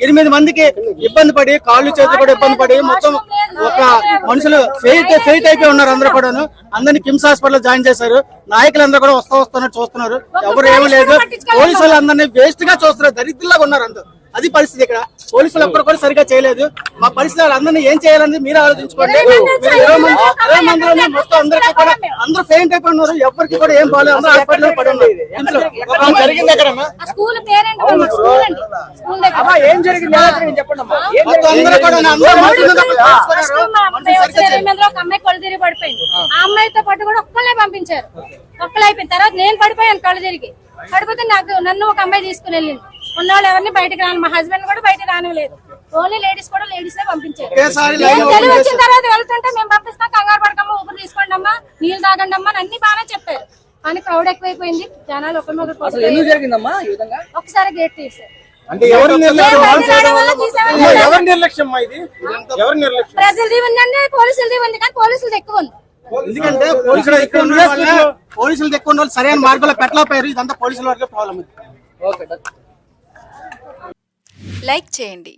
8 మందికి ఇబ్బంది పడి కాళ్ళు చేతులు కూడా ఇబ్బంది పడి మొత్తం ఒక మనుషులు ఫెయిట్ అయిపోయి ఉన్నారు. అందరూ కూడాను అందరినీ కిమ్స్ హాస్పిటల్ జాయిన్ చేశారు. నాయకులందరూ కూడా వస్తున్నారు చూస్తున్నారు. ఎవరు ఏమీ లేదు. పోలీసులు అందరినీ వేస్ట్ గా చూస్తున్నారు. దరిద్రంగా ఉన్నారు అందరూ. అది పరిస్థితి. ఇక్కడ పోలీసులు ఎప్పుడు కూడా సరిగా చేయలేదు. మా పరిస్థితి అందరినీ ఏం చేయాలని మీరు ఆలోచించుకోండి. 20 మందిలో మొత్తం అందరికీ కూడా అందరూ ఫెయింట్ అయిపోయి ఉన్నారు. ఎవరికి కూడా ఏం బాగాలేదు. అందరూ హాస్పిటల్ పడి ఉన్నారు. జరిగింది ఎక్కడ కళ్ళు తిరిగి పడిపోయింది. ఆ అమ్మాయితో పాటు కూడా ఒక్కళ్ళే పంపించారు. ఒక్కళ్ళు అయిపోయిన తర్వాత నేను పడిపోయాను. కళ్ళు తిరిగి పడిపోతే నన్ను ఒక అమ్మాయి తీసుకుని వెళ్ళింది. ఉన్నవాళ్ళు ఎవరిని బయటకు రాను. మా హస్బెండ్ కూడా బయట రానివ్వలేదు. ఓన్లీ లేడీస్ కూడా లేడీస్ పంపించారు. తెలివి వచ్చిన తర్వాత వెళ్తుంటే మేము పంపిస్తాం, కంగారు పడకమ్మా, ఊపిరి తీసుకోండి అమ్మా, నీళ్ళు తాగండి అమ్మా అన్ని బాగానే చెప్పారు. కానీ క్రౌడ్ ఎక్కువైపోయింది. జనాలు ఒకసారి గేట్ తీసారు. ప్రజలది ఉందండి, పోలీసులది ఉంది. కానీ పోలీసులది ఎక్కువ ఉంది. ఎందుకంటే పోలీసులు ఎక్కువ ఉన్న వాళ్ళు సరైన మార్గంలో పెట్టలేకపోయారు. ఇదంతా పోలీసుల వరకే ప్రాబ్లం. లైక్ చేయండి.